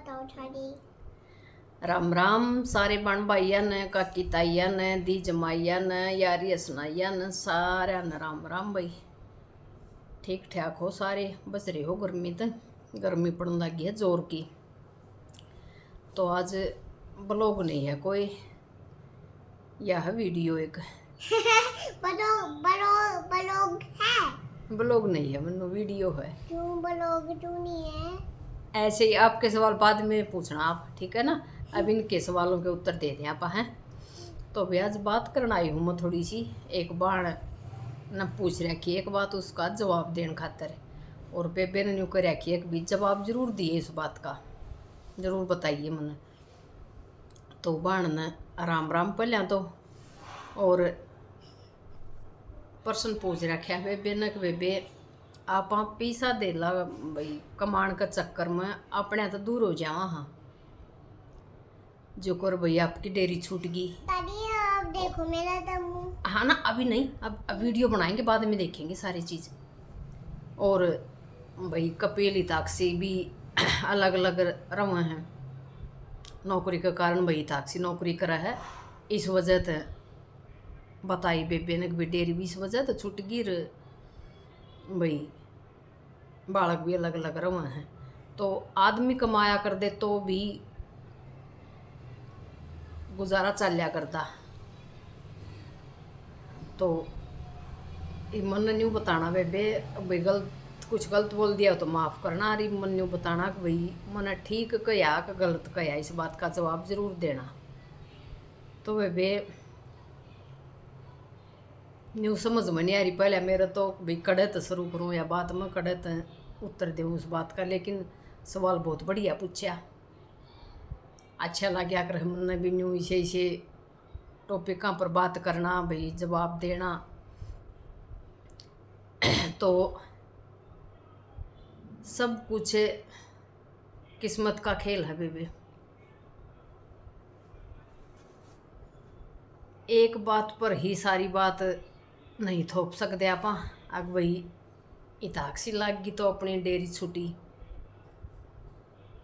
बताओ छाड़ी। राम राम सारे बण भाइया ने काकी ताइया ने दी जमाइया ने यारी हसनाइया ने सारे ने राम राम भाई। ठीक ठाक हो सारे, बच रहे हो गर्मी तो गर्मी पड़ने लगी है जोर की। तो आज ब्लॉग नहीं है कोई, यह वीडियो एक ब्लॉग है। ब्लॉग नहीं है मनु, वीडियो है। क्यों ब्लॉग क्यों नहीं है? ऐसे ही आपके सवाल बाद में पूछना आप, ठीक है ना। अब इनके सवालों के उत्तर दे दें आप हैं। तो भी आज बात करना आई हूँ मैं थोड़ी सी। एक बार न पूछ रखी एक बात, उसका जवाब देने खातर, और बेबे ने यूँ कर रखी एक भी जवाब जरूर दिए इस बात का, जरूर बताइए मैंने। तो बाण ने राम राम पहले तो, और प्रश्न पूछ रखा है बेबे ने कि बेबे आप पैसा दे ला भाई, कमान के चक्कर में अपने तो दूर हो जावा। हाँ जो कर भाई आपकी डेयरी छूट गई। दादी अब देखो मेरा तो मुंह। हाँ ना अभी नहीं, अब वीडियो बनाएंगे बाद में देखेंगे सारी चीज़। और भाई कपिल ताक्सी भी अलग अलग रवे हैं नौकरी के कारण। भाई ताक्सी नौकरी करा है इस वजह से बताई बेबे ने कि डेयरी भी इस वजह तो छूट गई। भाई बालक भी अलग अलग रवे हैं। तो आदमी कमाया कर दे तो भी गुजारा चलिया करता। तो मन न्यू बताना बेबे भाई कुछ गलत बोल दिया तो माफ़ करना। अरे मन न्यू बताना कि भाई मैंने ठीक कहा कि गलत कहा, इस बात का जवाब जरूर देना। तो बेबे न्यू समझ में नहीं आ रही पहले मेरे तो भाई कड़े शुरू करूँ या बात में कड़े उत्तर दूँ उस बात का। लेकिन सवाल बहुत बढ़िया पूछा, अच्छा लगा कर हमने भी न्यू इसे इसे टॉपिकों पर बात करना भाई, जवाब देना। तो सब कुछ किस्मत का खेल है बेबी। एक बात पर ही सारी बात नहीं थोप सकते आप। अग भाई इताक्सी लग गई तो अपनी डेयरी छुटी,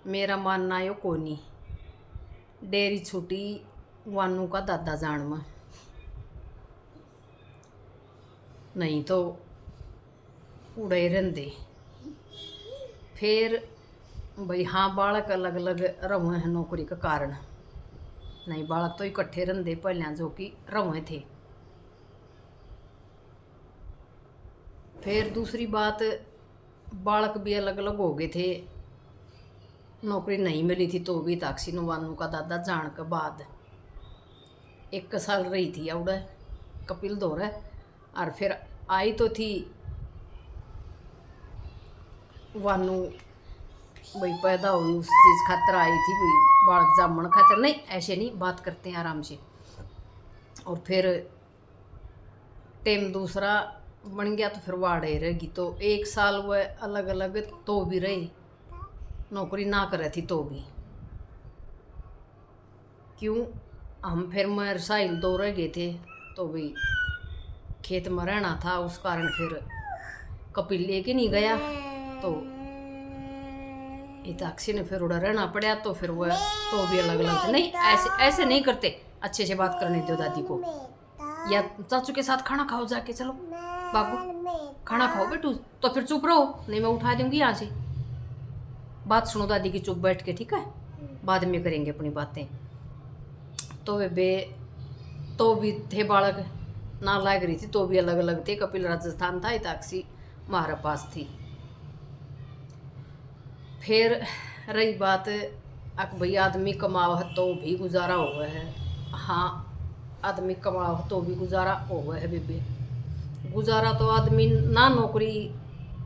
मेरा मानना यो को नहीं। डेयरी छुटी वानू का दादा जान में, नहीं तो उड़े रहते। फिर भाई हाँ बालक अलग अलग रवे हैं नौकरी के कारण, नहीं बालक तो इकट्ठे रहते पहले जो कि रवे थे। फिर दूसरी बात बालक भी अलग अलग हो गए थे, नौकरी नहीं मिली थी तो भी ताक्सी वानू का दादा जान के बाद 1 साल रही थी उड़े कपिल दौरे। और फिर आई तो थी वानू भाई पैदा हुई उस चीज़ खातर आई थी भाई, बालक जामन खातर नहीं, ऐसे नहीं बात करते हैं आराम से। और फिर टेम दूसरा बन गया तो फिर वाड़े रहेगी। तो 1 साल वह अलग अलग तो भी रहे, नौकरी ना करे थी तो भी। क्यों हम फिर मैं रसाइल 2 रह गए थे तो भी खेत में रहना था, उस कारण फिर कपिल लेके नहीं गया। तो इताक्सी ने फिर उड़ा रहना पड़ा। तो फिर वह तो भी अलग अलग थे। नहीं ऐसे ऐसे नहीं करते, अच्छे से बात करने दो दादी को, या चाचू के साथ खाना खाओ जाके। चलो बाबू खाना खाओ बेटू। तो फिर चुप रहो, नहीं मैं उठा दूंगी यहाँ से। बात सुनो दादी की चुप बैठ के, ठीक है, बाद में करेंगे अपनी बातें। तो वे तो भी थे बालक ना लाग रही थी तो भी अलग अलग थे। कपिल राजस्थान था, इताक्सी हमारे पास थी। फिर रही बात अक भाई आदमी कमाव तो भी गुजारा हुआ है। हाँ आदमी कमाव तो भी गुजारा हुआ है बेबे। गुजारा तो आदमी ना नौकरी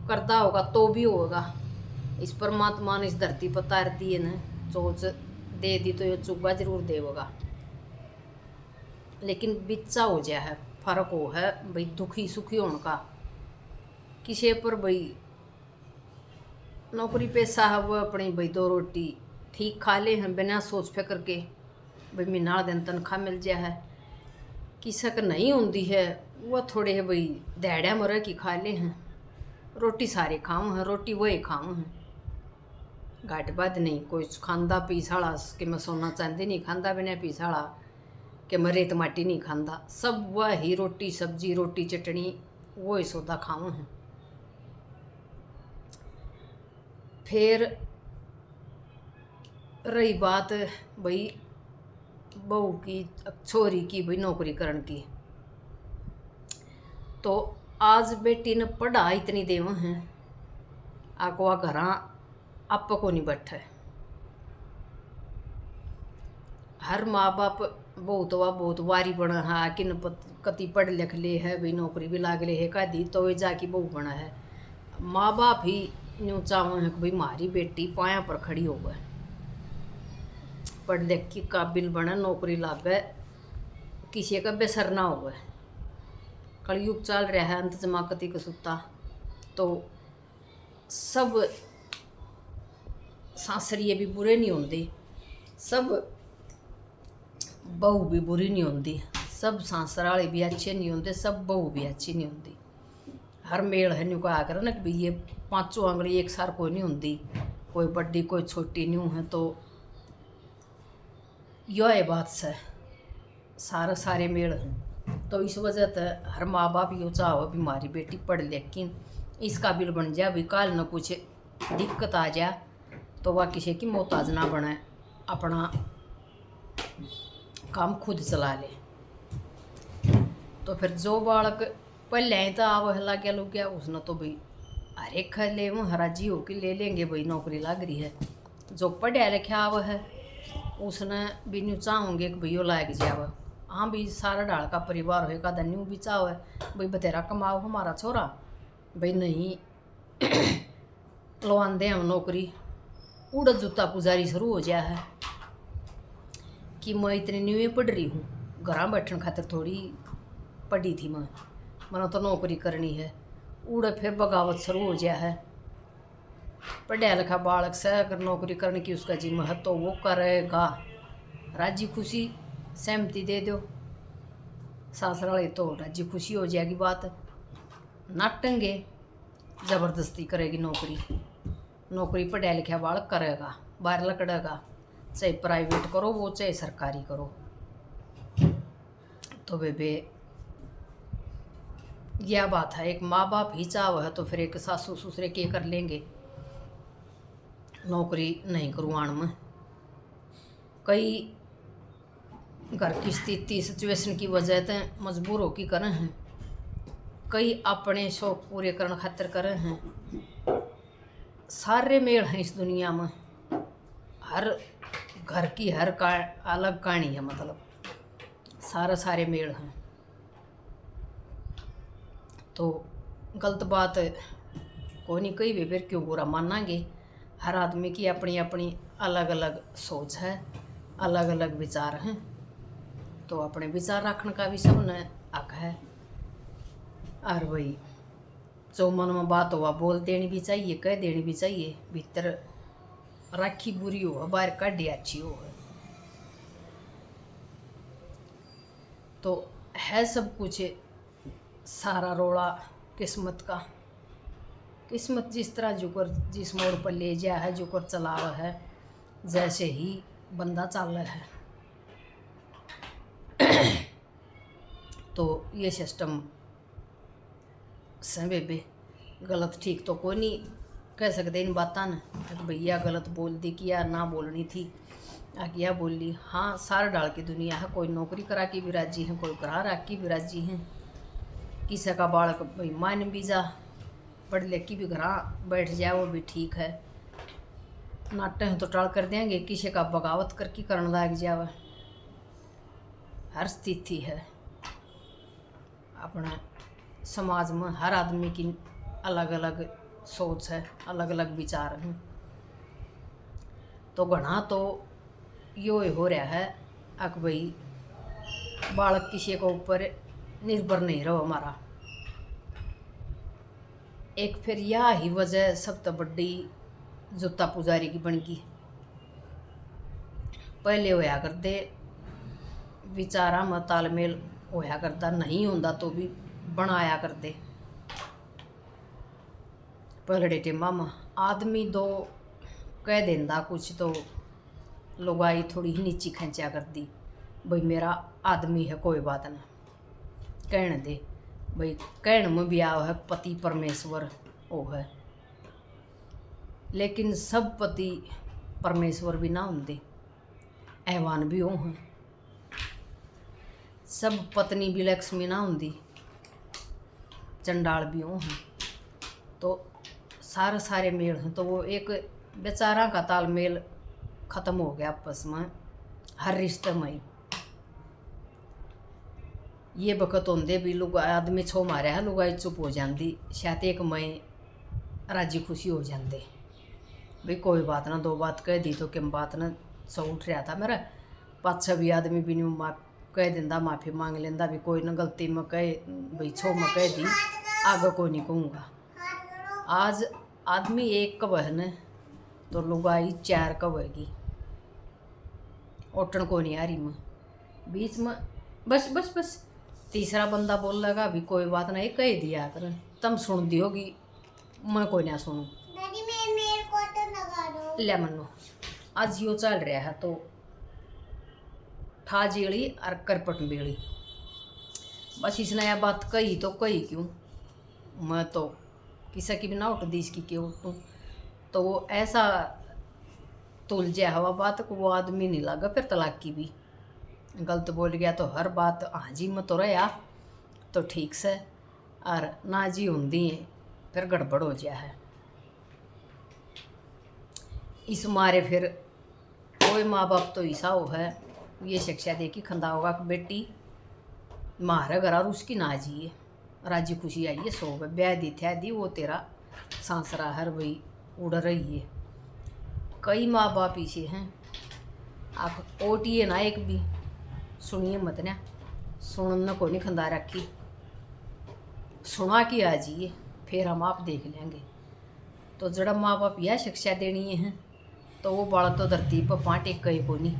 करता होगा तो भी होगा। इस परमात्मा ने इस धरती पर तार दी है ना, चोच दे दी तो ये चुब्बा जरूर देगा। लेकिन बिच्चा हो जाए है, फर्क हो है भाई दुखी सुखी होने का। किसी पर भाई नौकरी पेशा है वो अपनी भाई 2 रोटी ठीक खा ले हैं बिना सोच फिक्र के, भाई महीना दिन तनख्वाह मिल जाए है। किसी का नहीं होती है वह थोड़े है भाई दहड़िया मर की खा ले हैं, रोटी सारे खाऊँ हैं, रोटी वही खाऊँ हैं। घाट बाद नहीं कोई खांदा पीसाला कि मैं सोना चांदी नहीं खांदा, बिना पीसाला कि मैं रेत माटी नहीं खांदा। सब वही रोटी सब्जी रोटी चटनी वो ही सौदा खाऊँ हैं। फिर रही बात भाई बहू की छोरी की भाई नौकरी करन की, तो आज बेटी ने पढ़ा इतनी देव हैं आको घर आप को नहीं बैठे। हर माँ बाप बहुत वारी बना है कि कति पढ़ लिख ले है भाई नौकरी भी लाग ले है का दी तो वे जाके बहू बना है। माँ बाप ही यूँ चाहो है कि भाई मारी बेटी पाया पर खड़ी हो गए, पढ़ लिख की काबिल बने नौकरी लाग गए, किसी का बेसर ना हो गए। कलयुग चल रहा है अंत जमाकती का सुता, तो सब सासरिये भी बुरे नहीं होंगे, सब बहू भी बुरी नहीं होंगी, सब सासर वाले भी अच्छे नहीं होंगे, सब बहू भी अच्छी नहीं होंगी। हर मेल है न्यू कहा कर ना कि भाई ये पांचों आंगली एक सार कोई नहीं होंगी, कोई बड़ी कोई छोटी न्यू है। तो यह बात से सारे मेल हैं। तो इस वजह से हर माँ बाप यो चाहो भी हमारी बेटी पढ़ लेकिन इस काबिल बन जाए भी काल न कुछ दिक्कत आ जाए तो वह किसी की मोहताज ना बने, अपना काम खुद चला ले। तो फिर जो बालक पहले ही तो आव हला क्या लोग क्या उसने तो भाई हर एक ले वो राजी हो के ले लेंगे भाई नौकरी लग रही है। जो पढ़ा लिखा आव है उसने भी न्यू चाहोगे कि भैया लायक जाव। हाँ भी सारा डाल का परिवार होएगा धन्यू भी चाहो है भाई बतेरा कमाओ हमारा छोरा, भाई नहीं लवान दे हम नौकरी। उड़ जूता पुजारी शुरू हो जाए है कि मैं इतनी न्यू पढ़ रही हूँ, घर बैठने खातिर थोड़ी पढ़ी थी मैंने तो नौकरी करनी है। उड़ फिर बगावत शुरू हो जाए है। पढ़ा लिखा बालक से अगर नौकरी करने की उसका जी महत्व तो वो करेगा, राजी खुशी सहमति दे दो सासर वाले तो राजी खुशी हो जाएगी बात। नाटेंगे ज़बरदस्ती करेगी नौकरी, नौकरी पढ़ा लिखा बालक करेगा, बाहर लकड़ेगा, चाहे प्राइवेट करो वो चाहे सरकारी करो। तो बेबे यह बात है, एक माँ बाप ही चाव है तो फिर एक सासू ससुरे के कर लेंगे नौकरी नहीं करवाण में। कई घर की स्थिति सिचुएशन की वजह से मजबूर हो की करें हैं, कई अपने शौक पूरे करने खातिर करें हैं। सारे मेल हैं इस दुनिया में, हर घर की हर का अलग कहानी है, मतलब सारे मेल हैं। तो गलत बात कोई नहीं, कई भी फिर क्यों बुरा मानांगे। हर आदमी की अपनी अपनी अलग अलग सोच है, अलग अलग विचार हैं, तो अपने विचार रखने का भी सबने हक है। और भाई जो मन में बात हुआ बोल देनी भी चाहिए, कह देनी भी चाहिए। भीतर राखी बुरी हो बाहर काढ़ी अच्छी हो, तो है सब कुछ सारा रोड़ा किस्मत का। किस्मत जिस तरह जुकर जिस मोड़ पर ले जाया है, जुकर चला है, जैसे ही बंदा चल रहा है। तो ये सिस्टम से बेबे गलत ठीक तो कोई नहीं कह सकते इन बातों ने तो भैया गलत बोल दी कि यार ना बोलनी थी क्या बोल ली। हाँ सार डाल की दुनिया है, कोई नौकरी करा के भी राजी हैं, कोई करा रख की भी राजी हैं। किसी का बालक भाई मान भी जा पढ़ लिख की भी घर बैठ जाए वो भी ठीक है, नाटे हैं तो टाल कर देंगे। किसी का बगावत करके करने लग जाए, हर स्थिति है अपना समाज में। हर आदमी की अलग अलग सोच है, अलग अलग विचार हैं। तो घना तो यो हो रहा है अक भाई बालक किसी के ऊपर निर्भर नहीं रहो हमारा। एक फिर यह ही वजह सब तो बड़ी जूता पुजारी की बन गई। पहले होया करते विचारा में तालमेल होया करता, नहीं होता तो भी बनाया करते। पहले टेमा में आदमी दो कह देंदा कुछ तो लुगाई थोड़ी ही नीची खींचा कर दी, भाई मेरा आदमी है कोई बात ना, कहने दे भाई, कहने में भी आओ है पति परमेश्वर ओ है, लेकिन सब पति परमेश्वर भी ना होंगे, ऐवान भी हो हैं, सब पत्नी भी लक्ष्मी ना होंगी, चंडाल भी हो हैं, तो सारे मेल हैं, तो वो एक बेचारा का तालमेल ख़त्म हो गया आपस में, हर रिश्ते में ही ये बकत होंदे भी लोग आदमी छो मारे है, लुगाई चुप हो जाती, शायद एक मई राजी खुशी हो जाते, भाई कोई बात ना, दो बात कह दी तो किम बात ना, सो उठ रहा था मेरा, पाछा भी आदमी भी नहीं कह देंदा, माफ़ी मांग लेंदा भी, कोई ना गलती में कह भाई छो में कह दी, आगे कोई नहीं कहूँगा। आज आदमी एक कब है न, तो लुगाई 4 कब हैगी, ओटन को नहीं आ रही में, बीच में बस बस बस तीसरा बंदा बोल लगा भी कोई बात नहीं, कह दिया कर तुम सुन दी होगी, मैं कोई ना सुनूं। दादी मेरे को तो लगा दो। ले मनो आज यो चल रहा है, तो ठा जेड़ी और करपट बेड़ी, बस इसने यह बात कही तो कही क्यों, मैं तो किसी की भी ना उठ दी इसकी क्यों उठूँ, तो वो ऐसा तुलझा हवा बात को, वो आदमी नहीं लगा फिर तलाक की भी, गलत बोल गया तो हर बात हाँ जी में तो रहा तो ठीक से, और ना जी होंगी है फिर गड़बड़ हो जाए है, इस मारे फिर कोई माँ बाप तो ऐसा हो है, ये शिक्षा दे कि खंदा होगा कि बेटी मारे घर और उसकी ना जी है, राजी खुशी आई है, सो ब्याह दी थी दी, वो तेरा सांसरा हर वही उड़ रही है। कई माँ बाप इसे हैं, आप ओटिए ना एक भी सुनिए मत ना, सुनना को नहीं खंदा रखी, सुना कि आ जाइए फिर हम आप देख लेंगे। तो जड़ा माँ बाप यह शिक्षा देनी है तो वो बाल तो धरती पर 5 एक कहीं को नहीं,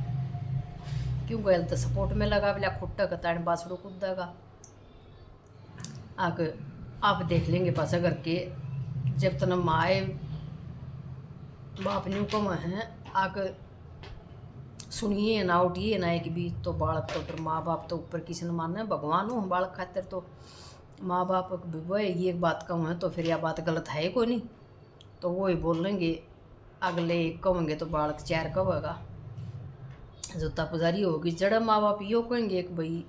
क्यों गल तो सपोर्ट में लगा बिला खुट्टा कताड़ बासड़ो कूदेगा, आगे आप देख लेंगे पासा करके, जब तक माए बाप न्यू कम है आगे सुनिए ना उठिए ना एक भी, तो बालक तो फिर माँ बाप तो ऊपर किसी ने मानना, भगवान हो बालक खातिर, तो माँ बाप भी ये बात कम है तो फिर यह बात गलत है को नहीं, तो वो ही बोलेंगे, अगले एक कहेंगे तो बालक 4 कहेगा, जूता पुजारी होगी। जड़ा माँ बाप यो कहेंगे कि भाई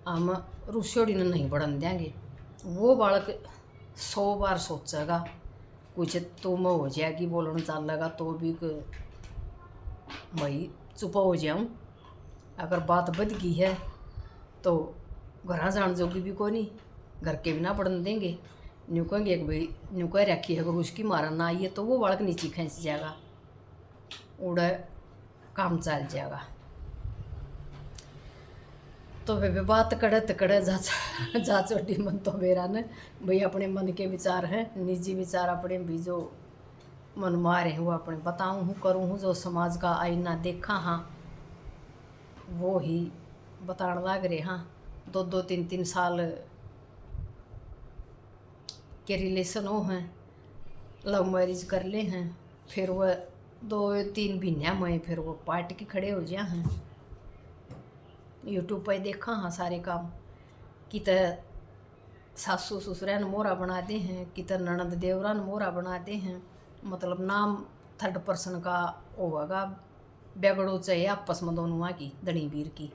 हम रुस्योड़ी ने नहीं बढ़न देंगे, वो बालक 100 बार सोचेगा, कुछ तुम हो जाएगी बोलने चल लगा तो भी भाई चुपा हो जाऊँ, अगर बात बद गई है तो घर जान जोगी भी कोई नहीं, घर के भी ना बढ़न देंगे, न्यू कहेंगे कि भाई न्यू कह रखी है, अगर उसकी मारा ना आई है तो वो बालक नीचे खींच जाएगा, उड़े काम चल जाएगा। तो वे बात करे जा छोटी मन तो मेरा न भाई अपने मन के विचार हैं, निजी विचार अपने भी जो मन मारे हैं वो अपने बताऊँ हूँ करूँ हूँ, जो समाज का आईना देखा हाँ वो ही बताने लग रहे हाँ। 2-2 3-3 साल के रिलेशन हो हैं, लव मैरिज कर ले हैं, फिर वह 2-3 महीने में फिर वो पार्ट के खड़े हो जाए हैं। यूट्यूब पर देखा हाँ सारे काम, कि सासू ससुरान मोरा बना दे हैं, कि ननद देवरान मोरा बना दे हैं, मतलब नाम 3rd पर्सन का होगा, बेगड़ो चाहिए आपस में दोनों की धनी वीर की,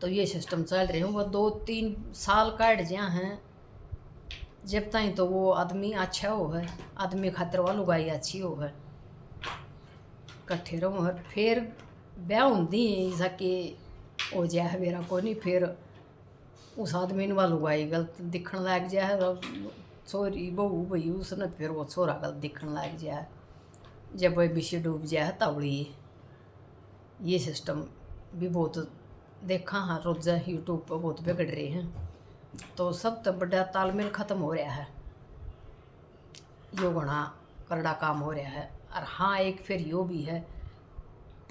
तो ये सिस्टम चल रहे हैं। वह 2-3 साल काट जा हैं जब तक तो वो आदमी अच्छा हो है, आदमी खातर वालू लुगाई अच्छी हो है, कट्ठे रहो है, फिर ब्याह होंगी जाके हो जाए मेरा को नहीं, फिर उस आदमी ने वालू लुगाई गलत दिखने लग जाए, छोरी बहू भई उसने फिर वो छोरा गलत दिखने लग जाए, जब वह विषय डूब जाए तबड़ी। ये सिस्टम भी बहुत देखा हाँ रोज़ यूट्यूब पर बहुत बिगड़ रहे हैं, तो सब तो बड़ा तालमेल ख़त्म हो रहा है, यो घना करड़ा काम हो रहा है। और हाँ एक फिर यो भी है,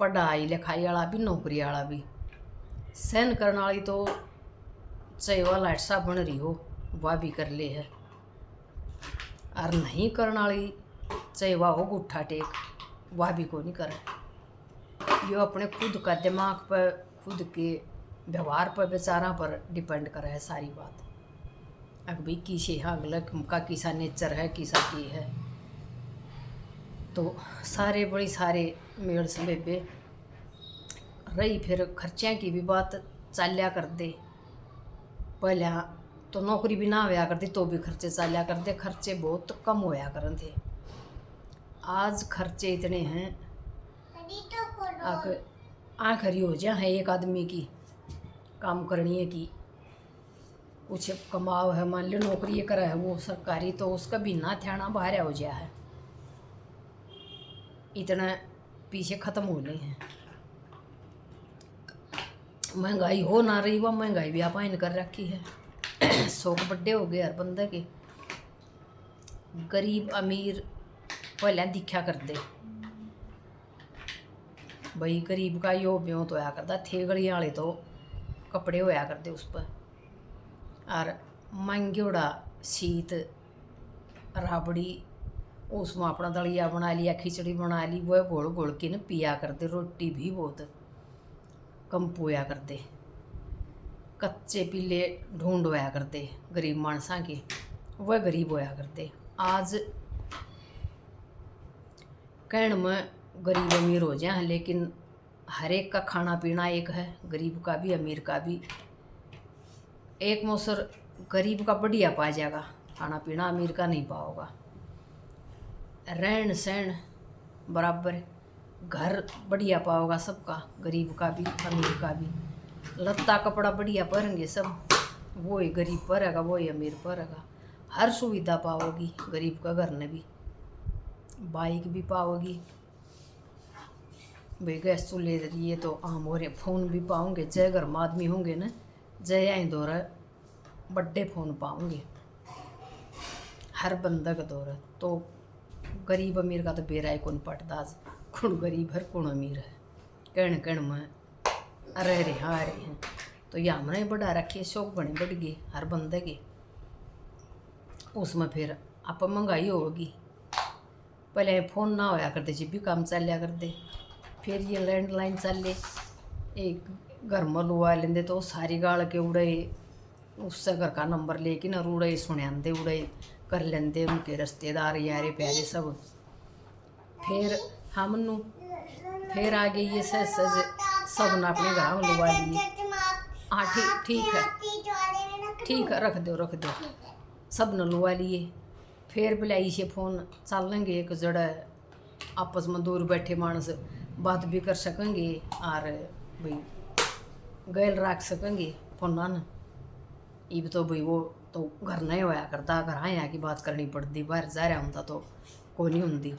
पढ़ाई लिखाई वाला भी नौकरी वाला भी, सहन करने वाली तो चाहे वह लाइटसा बन रही हो वह भी कर ले है, और नहीं करने वाली चाहे वह हो गुट्ठा टेक, वह भी को नहीं करे। यो अपने खुद का दिमाग पर, खुद के व्यवहार पर, बेचारा पर डिपेंड करे है सारी बात। अब भाई किसे हाँ गलत का किसा नेचर है, किसा की है, तो सारे बड़ी सारे मेड़ से बेबे रही। फिर खर्चिया की भी बात चालिया कर दे। पहले तो नौकरी भी ना होया करती तो भी खर्चे चालिया कर दे, खर्चे बहुत कम होया करन थे। आज खर्चे इतने हैं आँख हरी हो जा है एक आदमी की काम करनी है कि कुछ कमाओ है। मान लो नौकरी करा है वो सरकारी, तो उसका भी ना ध्यान बाहर हो गया है, इतना पीछे ख़त्म हो गए हैं। महंगाई हो ना रही, वह महंगाई भी आप इन कर रखी है। शौक बड्डे हो गए हर बंदे के। गरीब अमीर पहले दिखा कर दे भाई, गरीब का यो ब्यों तो होया करता थे, गलियाँ वाले तो कपड़े होया करते उस पर। और महंगोड़ा शीत राबड़ी, उसमें अपना दलिया बना लिया, खिचड़ी बना ली, वह घोल घोल के न पिया करते। रोटी भी बहुत कम पोया करते, कच्चे पीले ढूंढ होया करते गरीब मानसा के, वह गरीब होया करते। आज कहण में गरीब अमीर हो जाए, लेकिन हर एक का खाना पीना एक है, गरीब का भी अमीर का भी। एक मौसर गरीब का बढ़िया पा जाएगा खाना पीना, अमीर का नहीं पाओगा। रहन सहन बराबर, घर बढ़िया पाओगा सबका, गरीब का भी अमीर का भी। लत्ता कपड़ा बढ़िया पहनेंगे सब, वो ही गरीब पहनेगा, वो ही अमीर पहनेगा। हर सुविधा पाओगी गरीब का घर में भी, बाइक भी पाओगी भाई, गैस चूल्हे ये तो आम हो रहे। फ़ोन भी पाओगे, जय घर में आदमी होंगे ना, जय आई दौरा बड्डे फ़ोन पाओगे हर बंदा का दौरा। तो गरीब अमीर का तो बेराय कौन पटता, आज कौन गरीब है कौन अमीर है, कण कण में रह रहे हाँ रहे हैं। तो ये हमने बढ़ा रखे, शौक बने बढ़ गए हर बंदे के। उसमें फिर आप महंगाई होगी। पहले फ़ोन ना होया करते, जब भी काम चल लिया करते, फिर ये लैंडलाइन चले, एक घर में लुआ लेंदे तो सारी गाल के उड़े, उससे घर का नंबर लेके ना उड़े सुने उड़े कर लेंदे उनके रिश्तेदार यारे प्यारे सब। फिर हमनू फिर आगे ये सज सब ने अपने घर में लुआ लिए। हाँ ठीक है रख दो सब ने लुआ लिए। फिर बुलाई से फ़ोन चल लेंगे, एक जड़ा आपस में दूर बैठे मानस बात भी कर सकेंगे और भाई गैल रख सकेंगे फोना न। इब तो भाई वो तो घर नहीं होया करता, घर आया की बात करनी पड़ती, बाहर जा रहा होता तो कोई नहीं होंगी।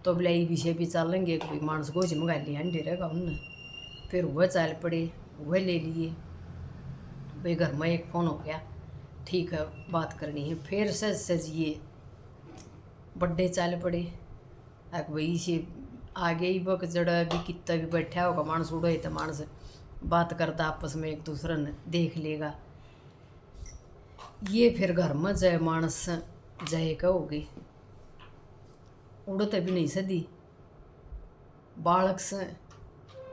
तो बुलाई विषय भी चल लेंगे, कोई मानस गोज मंगा लिया अंडे रहेगा उनने, फिर वह चल पड़े, वह ले लिए भाई, घर में एक फ़ोन हो गया, ठीक है बात करनी है। फिर सज ये बड्डे चल पड़े, भाई से आगे ही वक्त जड़ा भी कितना भी बैठा होगा मानस उड़े तो मानस बात करता आपस में एक दूसरे ने देख लेगा। ये फिर घर में जय मानस जय कहोगे, उड़ते भी नहीं सदी बालक से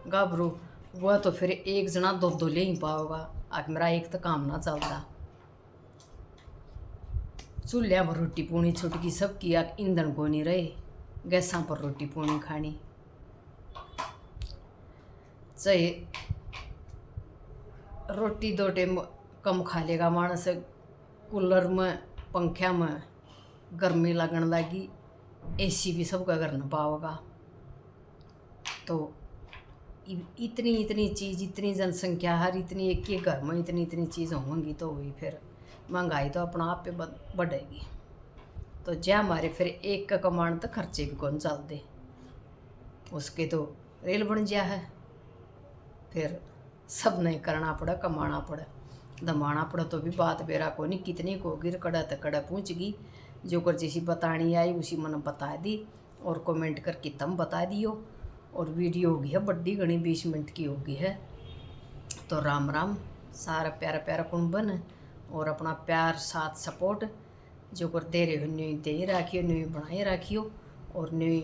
गाभरू, वह तो फिर एक जना दो ले ही पाओगा। आग मेरा एक तो काम ना चलता, चूल्हा पर रोटी पूनी छुटकी सबकी, आग ईंधन को नहीं रहे, गैसा पर रोटी पूनी खानी। चाहे रोटी दो टाइम कम खा लेगा मानस, कूलर में पंख्या में गर्मी लगन लगी, एसी भी सबका घर न पाओगा। तो इतनी चीज़, इतनी जनसंख्या, हर इतनी एक के घर में इतनी चीज़ होंगी, तो हुई फिर महंगाई तो अपना आप पे बढ़ेगी। तो जै हमारे फिर एक का कमाण तो खर्चे भी कौन चलते, उसके तो रेल बन गया है। फिर सब नहीं करना पड़ा, कमाना पड़ा, दमाना पड़ा, तो भी बात बेरा को नहीं कितनी को गिर कड़ा तो कड़ा पूछ गई। जो कर जैसी बतानी आई उसी मैंने बता दी, और कमेंट करके तुम बता दियो। और वीडियो होगी है बड्डी घनी 20 मिनट की होगी है। तो राम राम सारा प्यारा प्यारा कुंबन, और अपना प्यार साथ सपोर्ट जो कर दे रहे हो न्यू दे राखियो, न्यू बनाए राखियो। और नई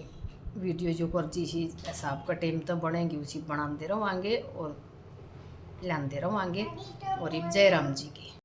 वीडियो जो करती सी ऐसा आपका टाइम तो बनेगी उसी बनाते रहोगे और लाते रहोगे। और एक जय राम जी की।